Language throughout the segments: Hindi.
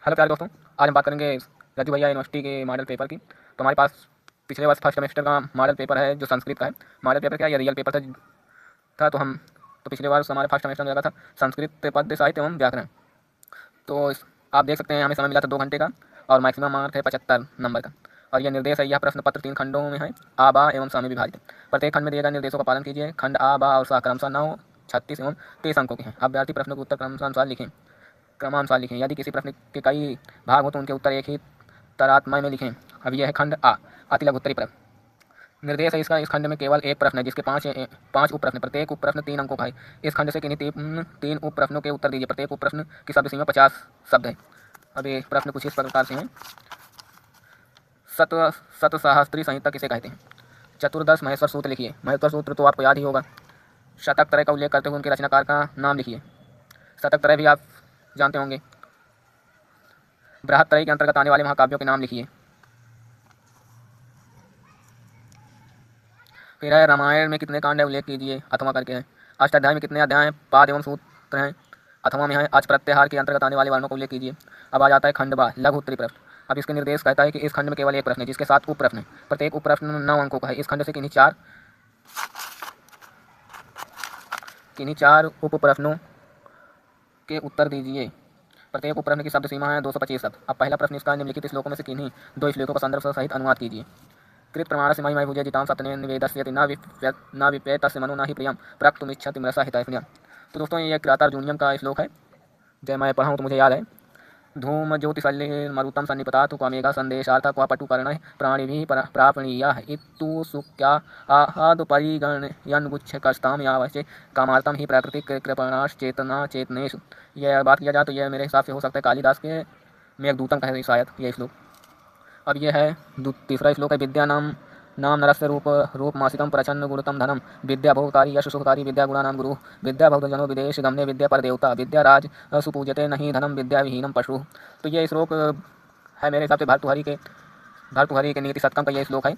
हेलो प्यारे दोस्तों, आज हम बात करेंगे रज्जू भैया यूनिवर्सिटी के मॉडल पेपर की। तो हमारे पास पिछले वर्ष फर्स्ट सेमेस्टर का मॉडल पेपर है जो संस्कृत का है। मॉडल पेपर क्या, ये रियल पेपर था। तो पिछले वर्ष हमारे फर्स्ट सेमेस्टर में लगा था संस्कृत पद्य साहित्य एवं व्याकरण। तो आप देख सकते हैं हमें समय मिला था 2 घंटे का और मैक्सिमम मार्क है 75 नंबर का। और यह निर्देश है, यह प्रश्न पत्र 3 खंडों में है, आ बा एवं सा में विभाजित। प्रत्येक खंड में दिए गए निर्देशों का पालन कीजिए। खंड आ बा और सा क्रमशः 9, 36 एवं 23 अंकों के हैं। अभ्यर्थी प्रश्नों के उत्तर क्रमानुसार लिखें। यदि किसी प्रश्न के कई भाग हो तो उनके उत्तर एक ही तरातमय में लिखें। अब यह है खंड आ, अति लघु उत्तरीय प्रश्न। निर्देश है इसका, इस खंड में केवल एक प्रश्न है जिसके 5 उप प्रश्न, प्रत्येक उप प्रश्न 3 अंकों का है। इस खंड से किन्हीं 3 उप प्रश्नों के उत्तर दीजिए। प्रत्येक उप प्रश्न की शब्द सीमा 50 शब्द है। अब ये प्रश्न कुछ इस प्रकार से हैं। सतसहस्त्री संहिता किसे कहते हैं? चतुर्दश महेश्वर सूत्र लिखिए। महेश्वर सूत्र तो आपको याद ही होगा। शतक त्रय का उल्लेख करते हुए उनके रचनाकार का नाम लिखिए। शतक त्रय भी आप जानते होंगे। बृहत त्रय के अंतर्गत आने वाले महाकाव्यों के नाम लिखिए। फिर है रामायण में कितने कांड है, उल्लेख कीजिए, अथवा करके है। अष्टाध्याय में कितने अध्याय, पाद एवं सूत्र हैं, अथवा में है। अच प्रत्याहार के अंतर्गत आने वाले वर्णों का उल्लेख कीजिए। अब आ जाता है खंड बा, लघु उत्तरीय प्रश्न। अब इसके निर्देश कहता है कि इस खंड में केवल एक प्रश्न है जिसके 7 उप प्रश्न है। प्रत्येक उप प्रश्न 9 अंकों का है। इस खंड से किन्हीं चार उप प्रश्नों के उत्तर दीजिए। प्रत्येक उप प्रश्न की शब्द सीमा है 225 शब्द। अब पहला प्रश्न इसका, निम्नलिखित श्लोकों में से किन्हीं 2 श्लोकों का संदर्भ सहित अनुवाद कीजिए। कृत प्रमाणस्य मयि भुजे जितां सत्यनेन निवेदस्यति न विप्येतस्य मनो न हि प्रियं प्रक्तुमिच्छति मृषा हितैषिण्यं। तो दोस्तों ये किरातार जूनियम का श्लोक है। जब मैं पढ़ा हूँ तो मुझे याद है। धूम ज्योतिषल्लिर्मरुतं सन्निपतातु क्वमेघा संदेशार्थः क्व पटुकर्णः प्राणिभिः प्रापणीयः इत्तु सुक्या आहदुपरिगणयन्गुच्छकस्तां यावश्चे कामार्थं हि प्रकृतिकृपणाश्चेतना चेतनेषु। यह बात किया जाए तो यह मेरे हिसाब से हो सकता है कालिदास के मेघदूतम का है शायद यह श्लोक। अब यह है तीसरा श्लोक है, विद्या नाम नरस्य रूप मासिकम प्रचन्न गुणतम धनम विद्या बहुकारी यश सुखकारी विद्या गुणानाम गुरु विद्या बहुजनो विदेश गमने विद्या पर देवता विद्या राज सुपूजते नहीं धनम विद्या विहीनम पशु। तो ये श्लोक है मेरे हिसाब से भर्तृहरि के नीति शतकम का ये श्लोक है।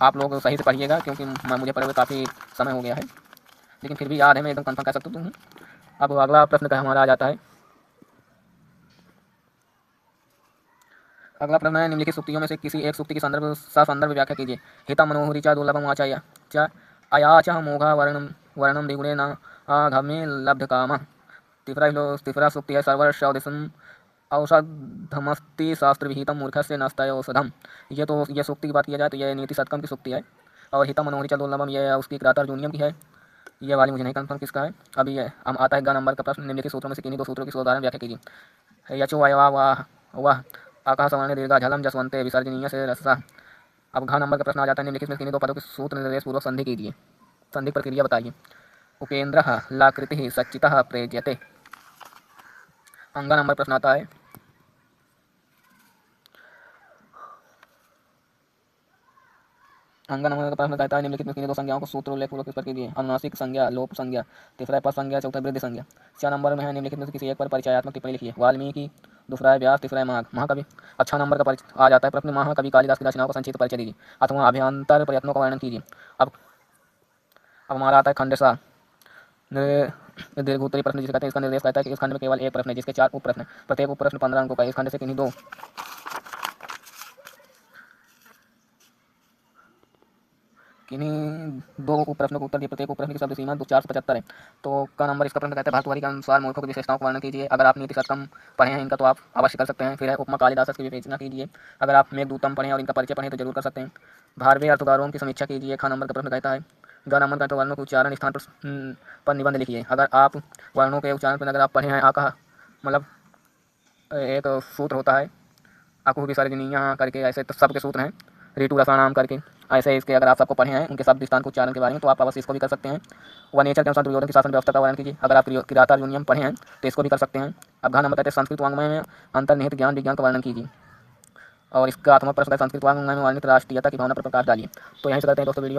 आप लोग सही से पढ़िएगा क्योंकि मुझे पढ़े हुए काफ़ी समय हो गया है, लेकिन फिर भी याद है, मैं एकदम कन्फर्म कह सकता हूँ। अब अगला प्रश्न का हमारा आ जाता है। अगला प्रश्न है, निम्नलिखित सूक्तियों में से किसी एक सूक्ति की संदर्भ व्याख्या कीजिए। हिता मनोहरी च दुर्लभम आचार्य च अयाच मोघा वर्णम द्विगुणे न आघमे लब्ध काम। तीसरा सूक्ति है, सर्वर्षौदिशं औषधमस्ति शास्त्र विहितम मूर्खस्य नस्तय औषधम। ये सूक्ति की बात किया जाए तो यह नीति शतकम की सूक्ति है। और हिता मनोहरी च दुर्लभम यह उसकी किरातार जूनियम की है। ये वाली मुझे नहीं कन्फर्म किसका है। अभी यह हम आता है ग नंबर का प्रश्न, निम्नलिखित सूत्रों में से किन्हीं 2 सूत्रों की उदाहरण व्याख्या कीजिए। यचो अयवा वाह आकाशवाणी दीर्घा झलम जसवंते विसर्जनीय से रसा। अब घ नंबर का प्रश्न आ जाता है, निम्नलिखित में किन्हीं 2 पदों के सूत्र निर्देश पूर्वक संधि कीजिए। संधि प्रक्रिया बताइए। उपेन्द्र लाकृति सच्चित प्रेज्यते। अंगा नंबर प्रश्न आता है, अंगा नंबर का प्रश्न कहता है, निम्नलिखित में किन्हीं 2 संज्ञाओं को सूत्र उल्लेख पूर्वक पर कीजिए। अनुनासिक संज्ञा, लोप संज्ञा, तीसरा पद संज्ञा, चौथा वृद्धि संज्ञा। 6 नंबर में है, निम्नलिखित में से किसी एक पर परिचयात्मक टिप्पणी लिखिए। वाल्मीकि, दूसरा है व्यास, तीसरा है महाकवि। अच्छा नंबर का आ जाता है प्रश्न, महाकवि कालिदास की रचनाओं का संक्षिप्त परिचय दीजिए अथवा अभ्यंतर प्रयत्नों का वर्णन कीजिए। अब हमारा आता है खंड सा, दीर्घ उत्तरीय प्रश्न जिसे कहते हैं। इसका निर्देश कहता है कि इस खंड में केवल एक प्रश्न है जिसके 4 उप प्रश्न, प्रत्येक उप प्रश्न 15 अंकों का। इस खंड से किन्हीं दो उप प्रश्नों को उत्तर दिए। प्रत्येक उप प्रश्न की शब्द सीमा 475 है। तो का नंबर इसका प्रश्न कहता है, भर्तृहरि के अनुसार मूर्खों की विशेषताओं का वर्णन कीजिए। अगर आप नीति शतकम पढ़े हैं इनका तो आप अवश्य कर सकते हैं। फिर है उपमा कालिदास की विवेचना कीजिए। अगर आप मेघदूतम पढ़े और इनका परिचय पढ़ें तो जरूर कर सकते हैं। भारवे अर्थगारों की समीक्षा कीजिए। ख नंबर का प्रश्न कहता है, ग नंबर का तो वर्णों के उच्चारण स्थान पर निबंध लिखिए। अगर आप वर्णों के उच्चारण पर अगर आप पढ़े हैं, आका मतलब एक सूत्र होता है अकुह विसर्जनीय करके, ऐसे तो सबके सूत्र हैं, ऋतु रसाणाम करके, ऐसे इसके अगर आप सबको पढ़े हैं उनके शब्द स्थान को उच्चारण के बारे में तो आप अवश्य इसको भी कर सकते हैं। व नेचर के अनुसार दुर्योधन की शासन व्यवस्था का वर्णन कीजिए। अगर आप किरातार जूनियम पढ़े हैं तो इसको भी कर सकते हैं। अब घ नंबर कहते हैं, संस्कृत वाङ्मय में अंतर्निहित ज्ञान विज्ञान का वर्णन कीजिए। और इसका आत्मा प्रश्न संस्कृत वाङ्मय में वर्णित राष्ट्रीयता की भावना पर प्रकाश डालिए। तो यहीं से करते हैं दोस्तों वीडियो।